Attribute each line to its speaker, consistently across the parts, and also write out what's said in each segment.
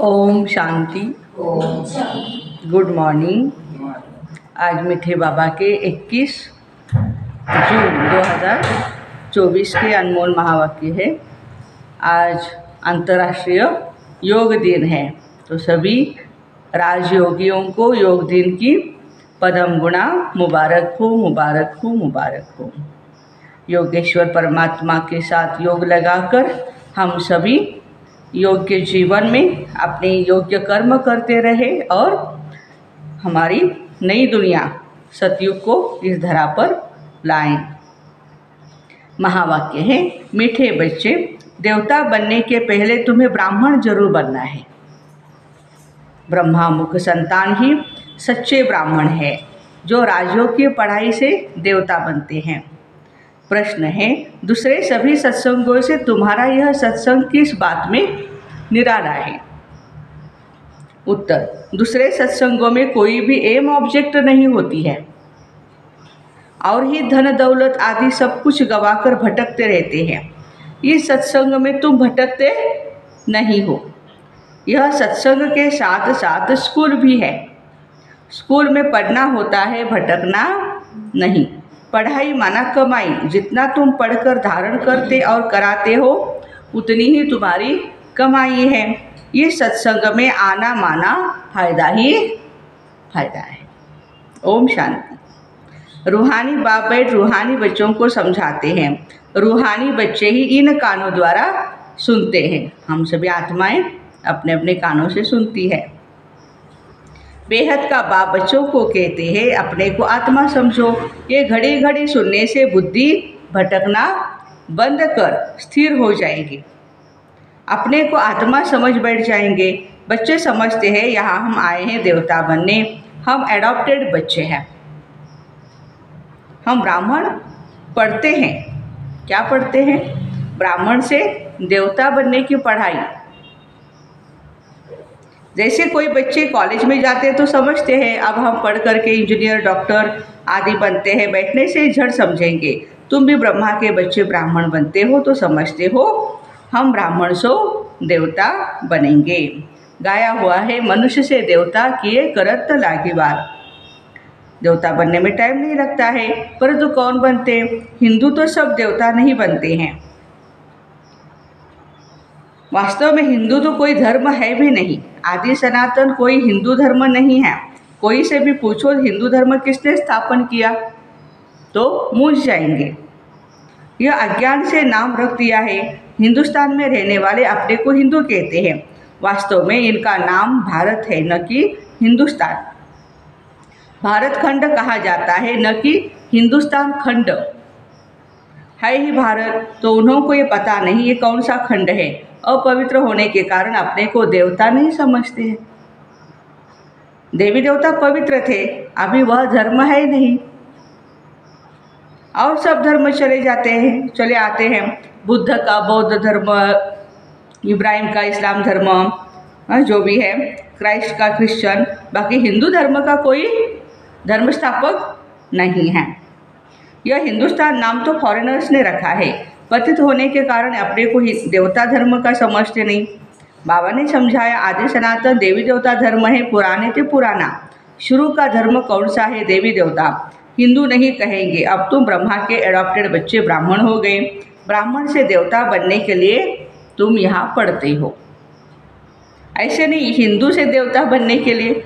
Speaker 1: Om Shanti.
Speaker 2: Om Shanti.
Speaker 1: Good morning. आज मीठे बाबा के 21 जून 2024 के अनमोल महावाक्य है। आज अंतर्राष्ट्रीय योग दिन है, तो सभी राजयोगियों को योग दिन की पदम गुणा मुबारक हो, मुबारक हो, मुबारक हो। योगेश्वर परमात्मा के साथ योग लगाकर हम सभी योग्य जीवन में अपने योग्य कर्म करते रहे और हमारी नई दुनिया सतयुग को इस धरा पर लाएं। महावाक्य है, मीठे बच्चे, देवता बनने के पहले तुम्हें ब्राह्मण जरूर बनना है। ब्रह्मा मुख संतान ही सच्चे ब्राह्मण है, जो राजयोग की पढ़ाई से देवता बनते हैं। प्रश्न है, दूसरे सभी सत्संगों से तुम्हारा यह सत्संग किस बात में निराला है? उत्तर, दूसरे सत्संगों में कोई भी एम ऑब्जेक्ट नहीं होती है और ही धन दौलत आदि सब कुछ गवाकर भटकते रहते हैं। इस सत्संग में तुम भटकते नहीं हो। यह सत्संग के साथ साथ स्कूल भी है। स्कूल में पढ़ना होता है, भटकना नहीं। पढ़ाई माना कमाई। जितना तुम पढ़कर धारण करते और कराते हो उतनी ही तुम्हारी कमाई है। ये सत्संग में आना माना फायदा ही फायदा है। ओम शांति। रूहानी बाप बैठ रूहानी बच्चों को समझाते हैं। रूहानी बच्चे ही इन कानों द्वारा सुनते हैं। हम सभी आत्माएं अपने अपने कानों से सुनती है। बेहद का बाप बच्चों को कहते हैं, अपने को आत्मा समझो। ये घड़ी घड़ी सुनने से बुद्धि भटकना बंद कर स्थिर हो जाएगी। अपने को आत्मा समझ बैठ जाएंगे। बच्चे समझते हैं यहाँ हम आए हैं देवता बनने। हम एडॉप्टेड बच्चे हैं। हम ब्राह्मण पढ़ते हैं। क्या पढ़ते हैं? ब्राह्मण से देवता बनने की पढ़ाई। जैसे कोई बच्चे कॉलेज में जाते हैं तो समझते हैं अब हम पढ़ करके इंजीनियर, डॉक्टर आदि बनते हैं। बैठने से झट समझेंगे। तुम भी ब्रह्मा के बच्चे ब्राह्मण बनते हो तो समझते हो हम ब्राह्मण सो देवता बनेंगे। गाया हुआ है, मनुष्य से देवता किए करत लागी बार। देवता बनने में टाइम नहीं लगता है, परंतु कौन बनते? हिंदू तो सब देवता नहीं बनते हैं। वास्तव में हिंदू तो कोई धर्म है भी नहीं। आदि सनातन कोई हिंदू धर्म नहीं है। कोई से भी पूछो हिंदू धर्म किसने स्थापन किया तो मूझ जाएंगे। यह अज्ञान से नाम रख दिया है। हिंदुस्तान में रहने वाले अपने को हिंदू कहते हैं। वास्तव में इनका नाम भारत है, न कि हिंदुस्तान। भारत खंड कहा जाता है, न कि हिंदुस्तान खंड है ही भारत। तो उन्हों को ये पता नहीं ये कौन सा खंड है। अपवित्र होने के कारण अपने को देवता नहीं समझते हैं। देवी देवता पवित्र थे, अभी वह धर्म है नहीं और सब धर्म चले आते हैं। बुद्ध का बौद्ध धर्म, इब्राहिम का इस्लाम धर्म, जो भी है, क्राइस्ट का क्रिश्चियन। बाकी हिंदू धर्म का कोई धर्म स्थापक नहीं है। यह हिंदुस्तान नाम तो फॉरेनर्स ने रखा है। पतित होने के कारण अपने को ही देवता धर्म का समझते नहीं। बाबा ने समझाया, आदि सनातन देवी देवता धर्म है, पुराने ते पुराना। शुरू का धर्म कौन सा है? देवी देवता। हिंदू नहीं कहेंगे। अब तुम ब्रह्मा के एडॉप्टेड बच्चे ब्राह्मण हो गए। ब्राह्मण से देवता बनने के लिए तुम यहाँ पढ़ते हो। ऐसे नहीं हिंदू से देवता बनने के लिए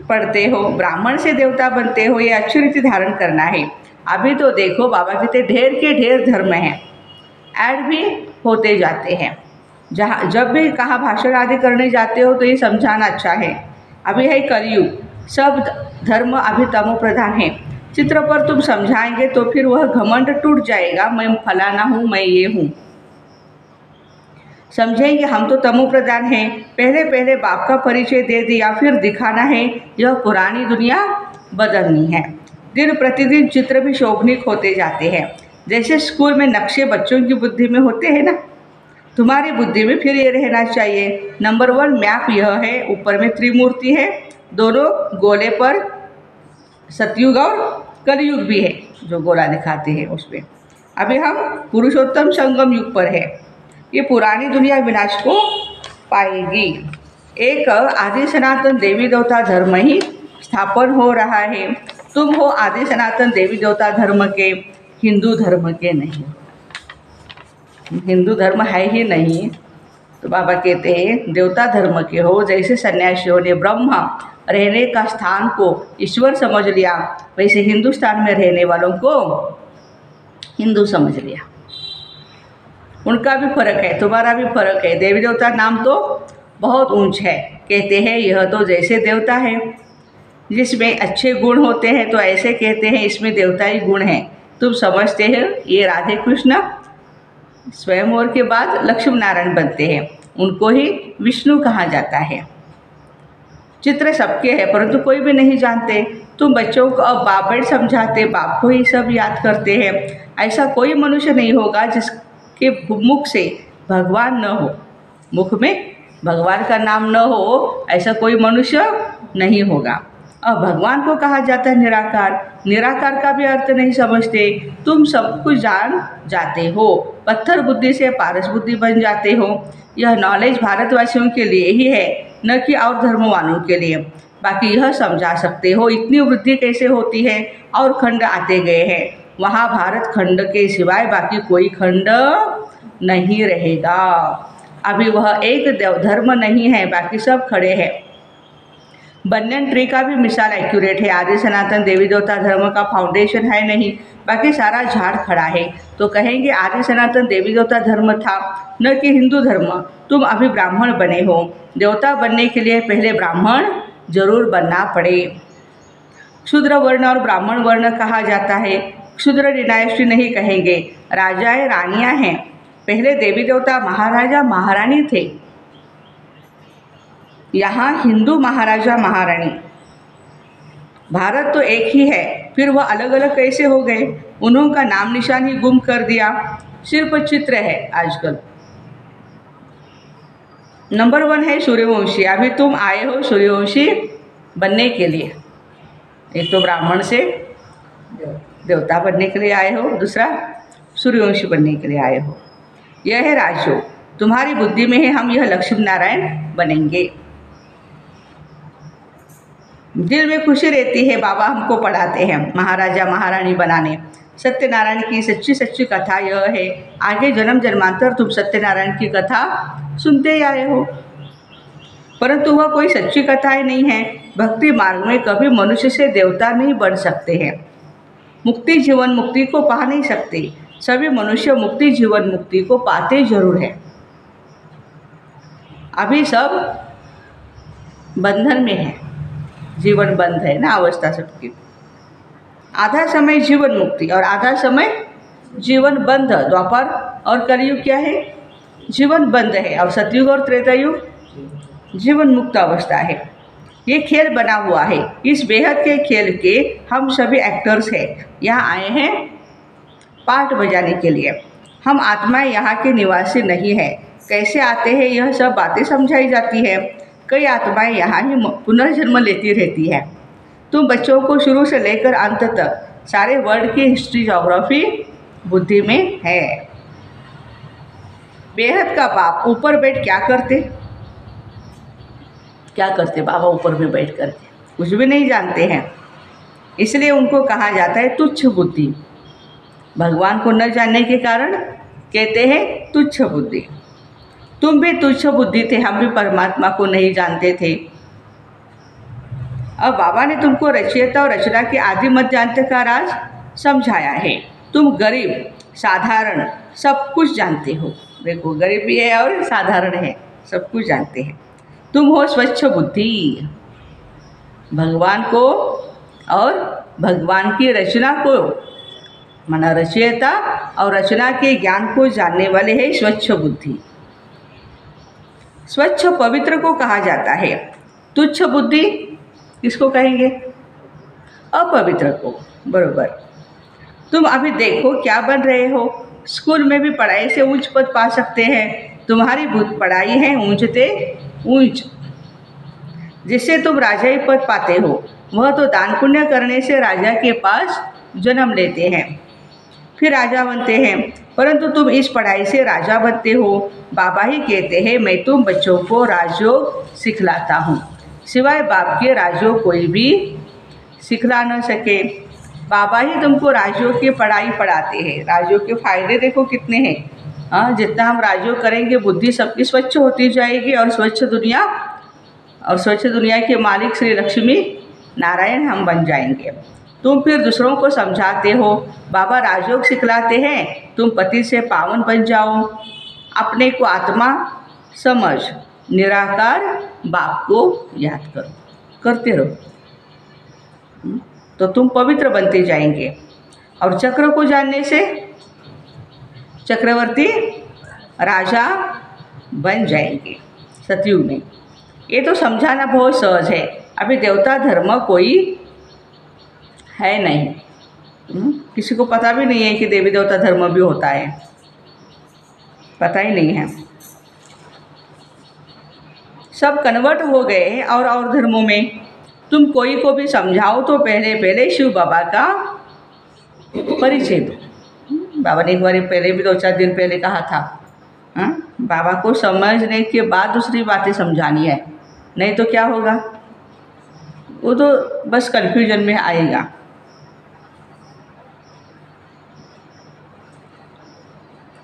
Speaker 1: पढ़ते हो, ब्राह्मण से देवता बनते हो। ये अच्छी रीति धारण करना है। अभी तो देखो बाबा कहते ढेर के ढेर धर्म हैं, ऐड भी होते जाते हैं। जब भी कहाँ भाषण आदि करने जाते हो तो ये समझाना अच्छा है। अभी है कलयुग, सब धर्म अभी तमो प्रधान है। चित्र पर तुम समझाएंगे तो फिर वह घमंड टूट जाएगा, मैं फलाना हूँ, मैं ये हूँ। समझेंगे हम तो तमो प्रधान हैं। पहले पहले बाप का परिचय दे दिया, फिर दिखाना है यह पुरानी दुनिया बदलनी है। दिन प्रतिदिन चित्र भी शोभनीक होते जाते हैं। जैसे स्कूल में नक्शे बच्चों की बुद्धि में होते हैं ना, तुम्हारी बुद्धि में फिर ये रहना चाहिए। नंबर 1 मैप यह है, ऊपर में त्रिमूर्ति है, दोनों गोले पर सतयुग और कलयुग भी है, जो गोला दिखाते हैं उसमें। अभी हम पुरुषोत्तम संगम युग पर है। ये पुरानी दुनिया विनाश को पाएगी। एक आदि सनातन देवी देवता धर्म ही स्थापन हो रहा है। तुम हो आदि सनातन देवी देवता धर्म के, हिंदू धर्म के नहीं। हिंदू धर्म है ही नहीं। तो बाबा कहते हैं देवता धर्म के हो। जैसे सन्यासियों ने ब्रह्म रहने का स्थान को ईश्वर समझ लिया, वैसे हिंदुस्तान में रहने वालों को हिंदू समझ लिया। उनका भी फर्क है, तुम्हारा भी फर्क है। देवी देवता नाम तो बहुत ऊंच है। कहते हैं यह तो जैसे देवता है जिसमें अच्छे गुण होते हैं, तो ऐसे कहते हैं इसमें देवताई गुण हैं। तुम समझते हो ये राधे कृष्ण स्वयंवर के बाद लक्ष्मी नारायण बनते हैं, उनको ही विष्णु कहा जाता है। चित्र सबके हैं परंतु कोई भी नहीं जानते। तुम बच्चों को अब बाप समझाते, बाप को ही सब याद करते हैं। ऐसा कोई मनुष्य नहीं होगा जिसके मुख से भगवान न हो, मुख में भगवान का नाम न हो, ऐसा कोई मनुष्य नहीं होगा। अब भगवान को कहा जाता है निराकार। निराकार का भी अर्थ नहीं समझते। तुम सब कुछ जान जाते हो, पत्थर बुद्धि से पारस बुद्धि बन जाते हो। यह नॉलेज भारतवासियों के लिए ही है, न कि और धर्मवानों के लिए। बाकी यह समझा सकते हो इतनी वृद्धि कैसे होती है और खंड आते गए हैं। वहाँ भारत खंड के सिवाय बाकी कोई खंड नहीं रहेगा। अभी वह एक धर्म नहीं है, बाकी सब खड़े हैं। बनियन ट्री का भी मिसाल एक्यूरेट है। आदि सनातन देवी देवता धर्म का फाउंडेशन है नहीं, बाकी सारा झाड़ खड़ा है। तो कहेंगे आदि सनातन देवी देवता धर्म था, न कि हिंदू धर्म। तुम अभी ब्राह्मण बने हो। देवता बनने के लिए पहले ब्राह्मण जरूर बनना पड़े। क्षुद्र वर्ण और ब्राह्मण वर्ण कहा जाता है। क्षुद्र डिनाइस्टी नहीं कहेंगे। राजाएं रानियां हैं, पहले देवी देवता महाराजा महारानी थे। यहाँ हिंदू महाराजा महारानी। भारत तो एक ही है, फिर वह अलग अलग कैसे हो गए? उन्होंने नाम निशान ही गुम कर दिया, सिर्फ चित्र है आजकल। नंबर 1 है सूर्यवंशी। अभी तुम आए हो सूर्यवंशी बनने के लिए। एक तो ब्राह्मण से देवता बनने के लिए आए हो, दूसरा सूर्यवंशी बनने के लिए आए हो। यह है राजयोग। तुम्हारी बुद्धि में है हम यह लक्ष्मी नारायण बनेंगे। दिल में खुशी रहती है, बाबा हमको पढ़ाते हैं महाराजा महारानी बनाने। सत्यनारायण की सच्ची सच्ची कथा यह है। आगे जन्म जन्मांतर तुम सत्यनारायण की कथा सुनते ही आए हो, परंतु वह कोई सच्ची कथाएं नहीं है। भक्ति मार्ग में कभी मनुष्य से देवता नहीं बन सकते हैं। मुक्ति जीवन मुक्ति को पा नहीं सकते। सभी मनुष्य मुक्ति जीवन मुक्ति को पाते जरूर है। अभी सब बंधन में है, जीवन बंद है ना, अवस्था सबकी। आधा समय जीवन मुक्ति और आधा समय जीवन बंध। द्वापर और कलयुग क्या है? जीवन बंद है। और सतयुग और त्रेता युग जीवन मुक्त अवस्था है। ये खेल बना हुआ है। इस बेहद के खेल के हम सभी एक्टर्स हैं। यहाँ आए हैं पार्ट बजाने के लिए। हम आत्माएं यहाँ के निवासी नहीं है। कैसे आते हैं यह सब बातें समझाई जाती है। कई आत्माएं यहाँ ही पुनर्जन्म लेती रहती है। तुम बच्चों को शुरू से लेकर अंत तक सारे वर्ल्ड की हिस्ट्री ज्योग्राफी बुद्धि में है। बेहद का बाप ऊपर बैठ क्या करते बाबा ऊपर में बैठ करके कुछ भी नहीं जानते हैं। इसलिए उनको कहा जाता है तुच्छ बुद्धि। भगवान को न जानने के कारण कहते हैं तुच्छ बुद्धि। तुम भी तुच्छ बुद्धि थे, हम भी परमात्मा को नहीं जानते थे। अब बाबा ने तुमको रचयिता और रचना के आदि मध्य अंत का राज समझाया है। तुम गरीब साधारण सब कुछ जानते हो। देखो गरीब भी है और साधारण है, सब कुछ जानते हैं। तुम हो स्वच्छ बुद्धि। भगवान को और भगवान की रचना को, माना रचयिता और रचना के ज्ञान को जानने वाले हैं स्वच्छ बुद्धि। स्वच्छ पवित्र को कहा जाता है। तुच्छ बुद्धि किसको कहेंगे? अपवित्र को। बरोबर। तुम अभी देखो क्या बन रहे हो। स्कूल में भी पढ़ाई से ऊंच पद पा सकते हैं। तुम्हारी पढ़ाई है ऊंचते ऊंच, जिससे तुम राजाई पद पाते हो। वह तो दान पुण्य करने से राजा के पास जन्म लेते हैं, फिर राजा बनते हैं। परंतु तुम इस पढ़ाई से राजा बनते हो। बाबा ही कहते हैं मैं तुम बच्चों को राजयोग सिखलाता हूँ, सिवाय बाप के राजयोग कोई भी सिखला न सके। बाबा ही तुमको राजयोग की पढ़ाई पढ़ाते हैं। राजयोग के फायदे देखो कितने हैं। हाँ, जितना हम राजयोग करेंगे बुद्धि सबकी स्वच्छ होती जाएगी और स्वच्छ दुनिया के मालिक श्री लक्ष्मी नारायण हम बन जाएंगे। तुम फिर दूसरों को समझाते हो, बाबा राजयोग सिखलाते हैं तुम पति से पावन बन जाओ, अपने को आत्मा समझ, निराकार बाप को याद करो, करते रहो तो तुम पवित्र बनते जाएंगे। और चक्र को जानने से चक्रवर्ती राजा बन जाएंगे सतयुग में। ये तो समझाना बहुत सहज है। अभी देवता धर्म कोई है नहीं, किसी को पता भी नहीं है कि देवी देवता धर्म भी होता है, पता ही नहीं है। सब कन्वर्ट हो गए हैं और धर्मों में। तुम कोई को भी समझाओ तो पहले शिव बाबा का परिचय दो। बाबा ने एक बार पहले भी 2-4 दिन पहले कहा था, बाबा को समझने के बाद दूसरी बातें समझानी है, नहीं तो क्या होगा, वो तो बस कन्फ्यूजन में आएगा।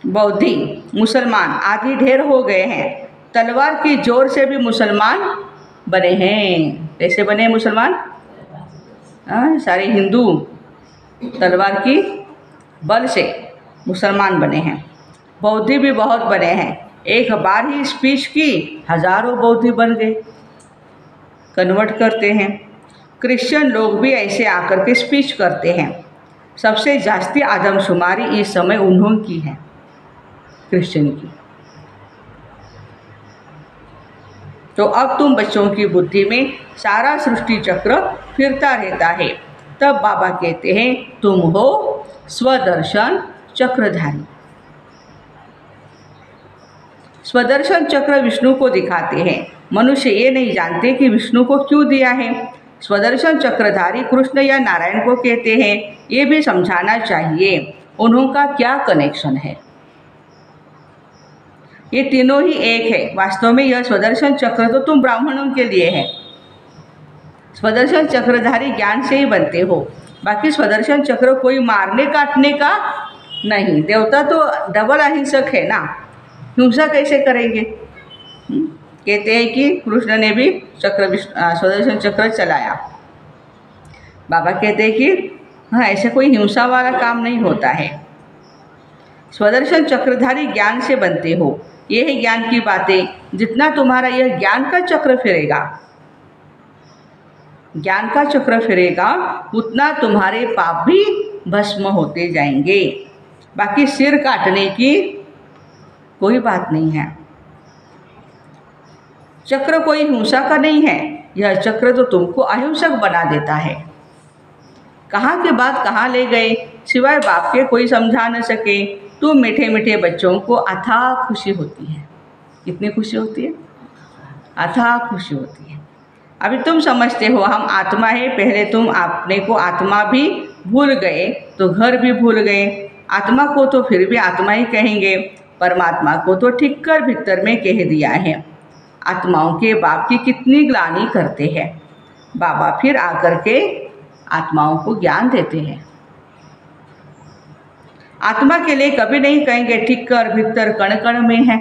Speaker 1: बौद्धि मुसलमान आदि ढेर हो गए हैं, तलवार की जोर से भी मुसलमान बने हैं। कैसे बने मुसलमान? सारे हिंदू तलवार की बल से मुसलमान बने हैं। बौद्धि भी बहुत बने हैं। एक बार ही स्पीच की हजारों बौद्धि बन गए, कन्वर्ट करते हैं। क्रिश्चियन लोग भी ऐसे आकर के स्पीच करते हैं। सबसे जास्ती आदमशुमारी इस समय उन्हों की है, क्रिश्चियन की। तो अब तुम बच्चों की बुद्धि में सारा सृष्टि चक्र फिरता रहता है। तब बाबा कहते हैं तुम हो स्वदर्शन चक्रधारी। स्वदर्शन चक्र विष्णु को दिखाते हैं। मनुष्य ये नहीं जानते कि विष्णु को क्यों दिया है। स्वदर्शन चक्रधारी कृष्ण या नारायण को कहते हैं। ये भी समझाना चाहिए उन्हों का क्या कनेक्शन है। ये तीनों ही एक है। वास्तव में यह स्वदर्शन चक्र तो तुम ब्राह्मणों के लिए है। स्वदर्शन चक्रधारी ज्ञान से ही बनते हो। बाकी स्वदर्शन चक्र कोई मारने काटने का नहीं। देवता तो डबल अहिंसक है ना, हिंसा कैसे करेंगे? कहते हैं कि कृष्ण ने भी स्वदर्शन चक्र चलाया। बाबा कहते हैं कि हाँ, ऐसे कोई हिंसा वाला काम नहीं होता है। स्वदर्शन चक्रधारी ज्ञान से बनते हो। ये है ज्ञान की बातें। जितना तुम्हारा यह ज्ञान का चक्र फिरेगा, ज्ञान का चक्र फिरेगा, उतना तुम्हारे पाप भी भस्म होते जाएंगे। बाकी सिर काटने की कोई बात नहीं है। चक्र कोई हिंसा का नहीं है। यह चक्र तो तुमको अहिंसक बना देता है। कहाँ के बात कहाँ ले गए, सिवाय बाप के कोई समझा न सके। तुम मीठे मीठे बच्चों को अथाह खुशी होती है। कितनी खुशी होती है? अथाह खुशी होती है। अभी तुम समझते हो हम आत्मा है। पहले तुम अपने को आत्मा भी भूल गए तो घर भी भूल गए। आत्मा को तो फिर भी आत्मा ही कहेंगे, परमात्मा को तो ठीक कर भीतर में कह दिया है। आत्माओं के बाप की कितनी ग्लानि करते हैं। बाबा फिर आकर के आत्माओं को ज्ञान देते हैं। आत्मा के लिए कभी नहीं कहेंगे ठीक कर भीतर कण कण में है।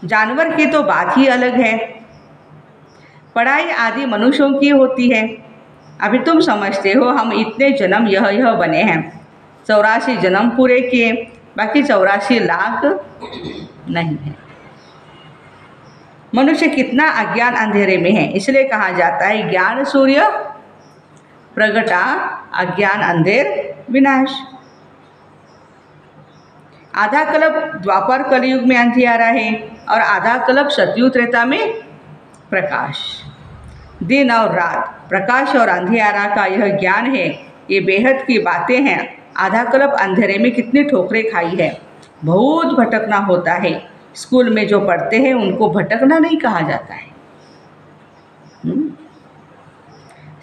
Speaker 1: जानवर की तो बात ही अलग है। पढ़ाई आदि मनुष्यों की होती है। अभी तुम समझते हो हम इतने जन्म यह बने हैं। 84 जन्म पूरे किए, बाकी 84 लाख नहीं है। मनुष्य कितना अज्ञान अंधेरे में है। इसलिए कहा जाता है ज्ञान सूर्य प्रगटा, अज्ञान अंधेर विनाश। आधा कल्प द्वापर कलयुग में अंधियारा है और आधा कल्प सतयुग त्रेता में प्रकाश। दिन और रात, प्रकाश और अंधियारा का यह ज्ञान है। ये बेहद की बातें हैं। आधा कल्प अंधेरे में कितनी ठोकरें खाई है, बहुत भटकना होता है। स्कूल में जो पढ़ते हैं उनको भटकना नहीं कहा जाता है।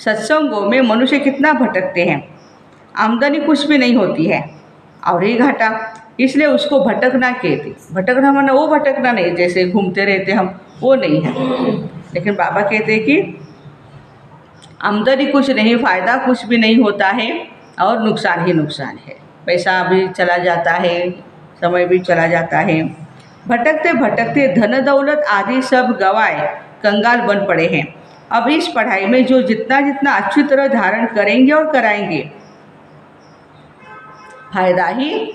Speaker 1: सत्संगों में मनुष्य कितना भटकते हैं। आमदनी कुछ भी नहीं होती है और ही घाटा, इसलिए उसको भटकना कहते। भटकना माना वो भटकना नहीं जैसे घूमते रहते हम, वो नहीं है। लेकिन बाबा कहते हैं कि आमदनी कुछ नहीं, फ़ायदा कुछ भी नहीं होता है और नुकसान ही नुकसान है। पैसा भी चला जाता है, समय भी चला जाता है। भटकते भटकते धन दौलत आदि सब गवाए कंगाल बन पड़े हैं। अब इस पढ़ाई में जो जितना जितना अच्छी तरह धारण करेंगे और कराएंगे, फायदा ही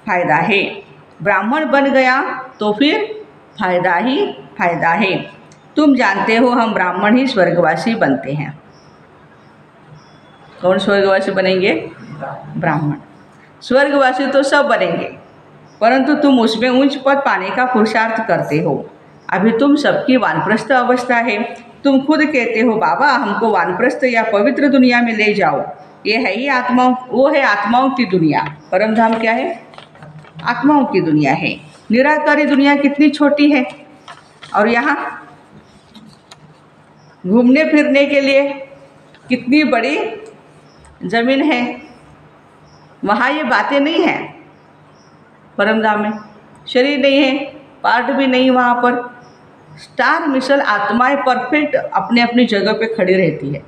Speaker 1: फायदा है। ब्राह्मण बन गया तो फिर फायदा ही फायदा है। तुम जानते हो हम ब्राह्मण ही स्वर्गवासी बनते हैं। कौन स्वर्गवासी बनेंगे? ब्राह्मण। स्वर्गवासी तो सब बनेंगे, परंतु तुम उसमें उच्च पद पाने का पुरुषार्थ करते हो। अभी तुम सबकी वानप्रस्थ अवस्था है। तुम खुद कहते हो बाबा हमको वानप्रस्थ या पवित्र दुनिया में ले जाओ। ये है ही आत्माओं, वो है आत्माओं की दुनिया। परम धाम क्या है? आत्माओं की दुनिया है। निराकारी दुनिया कितनी छोटी है, और यहाँ घूमने फिरने के लिए कितनी बड़ी जमीन है। वहाँ ये बातें नहीं हैं। परम धाम में शरीर नहीं है, पार्ट भी नहीं वहाँ पर। स्टार मिसल आत्माएं परफेक्ट अपने अपनी जगह पे खड़ी रहती है।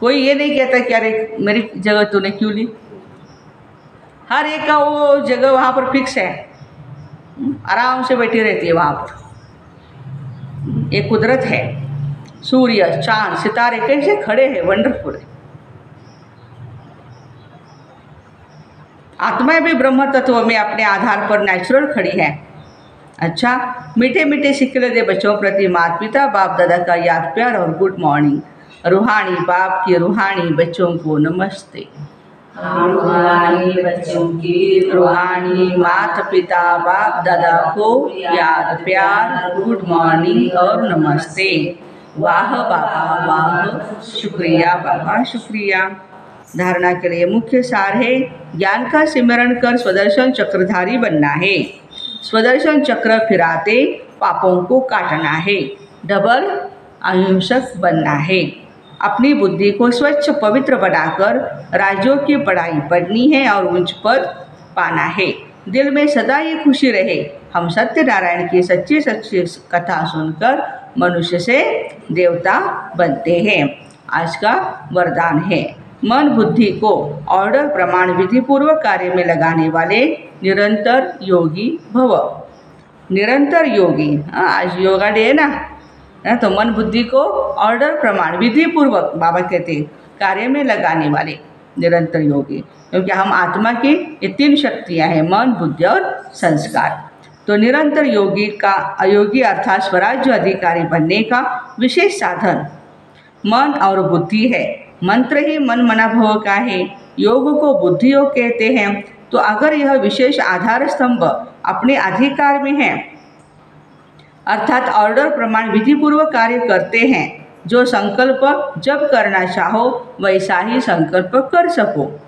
Speaker 1: कोई ये नहीं कहता कि अरे मेरी जगह तूने क्यों ली। हर एक का वो जगह वहाँ पर फिक्स है, आराम से बैठी रहती है वहाँ पर। ये कुदरत है। सूर्य, चांद, सितारे कैसे खड़े हैं, वंडरफुल है। आत्माएं भी ब्रह्म तत्व में अपने आधार पर नेचुरल खड़ी है। अच्छा, मीठे मीठे सिक्के दे बच्चों प्रति माता पिता बाप दादा का याद प्यार और गुड मॉर्निंग। रूहानी बाप के रूहानी बच्चों को नमस्ते।
Speaker 2: रूहानी बच्चों की
Speaker 1: रूहानी माता पिता बाप दादा को याद प्यार, गुड मॉर्निंग और नमस्ते। वाह बाबा वाह, शुक्रिया बाबा शुक्रिया। धारणा के लिए मुख्य सार है ज्ञान का सिमरण कर स्वदर्शन चक्रधारी बनना है। स्वदर्शन चक्र फिराते पापों को काटना है। डबल अहिंसक बनना है। अपनी बुद्धि को स्वच्छ पवित्र बनाकर राज्यों की पढ़ाई पढ़नी है और उच्च पद पाना है। दिल में सदा ये खुशी रहे हम सत्यनारायण की सच्ची सच्ची कथा सुनकर मनुष्य से देवता बनते हैं। आज का वरदान है मन बुद्धि को ऑर्डर प्रमाण विधि पूर्वक कार्य में लगाने वाले निरंतर योगी भव। निरंतर योगी, आज योगा डे है ना, तो मन बुद्धि को ऑर्डर प्रमाण विधि पूर्वक बाबा कहते हैं कार्य में लगाने वाले निरंतर योगी। क्योंकि हम आत्मा की ये 3 शक्तियाँ हैं, मन बुद्धि और संस्कार। तो निरंतर योगी का अयोगी अर्थात स्वराज्य अधिकारी बनने का विशेष साधन मन और बुद्धि है। मंत्र ही मन मना भव का है। योग को बुद्धि योग कहते हैं। तो अगर यह विशेष आधार स्तंभ अपने अधिकार में है, अर्थात ऑर्डर प्रमाण विधि पूर्वक कार्य करते हैं, जो संकल्प जब करना चाहो वैसा ही संकल्प कर सको।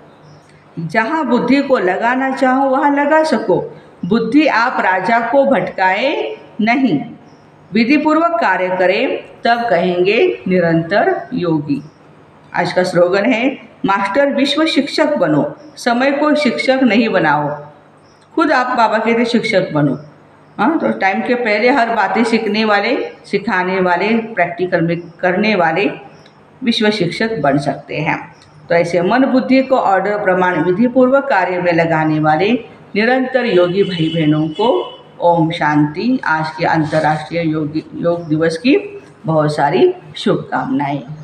Speaker 1: जहाँ बुद्धि को लगाना चाहो वहाँ लगा सको। बुद्धि आप राजा को भटकाए नहीं, विधि पूर्वक कार्य करें, तब कहेंगे निरंतर योगी। आज का स्लोगन है मास्टर विश्व शिक्षक बनो, समय को शिक्षक नहीं बनाओ। खुद आप बाबा कहते शिक्षक बनो। हाँ, तो टाइम के पहले हर बातें सीखने वाले, सिखाने वाले, प्रैक्टिकल में करने वाले विश्व शिक्षक बन सकते हैं। तो ऐसे मन बुद्धि को ऑर्डर प्रमाण विधि पूर्वक कार्य में लगाने वाले निरंतर योगी भाई बहनों को ओम शांति। आज के अंतर्राष्ट्रीय योग दिवस की बहुत सारी शुभकामनाएं।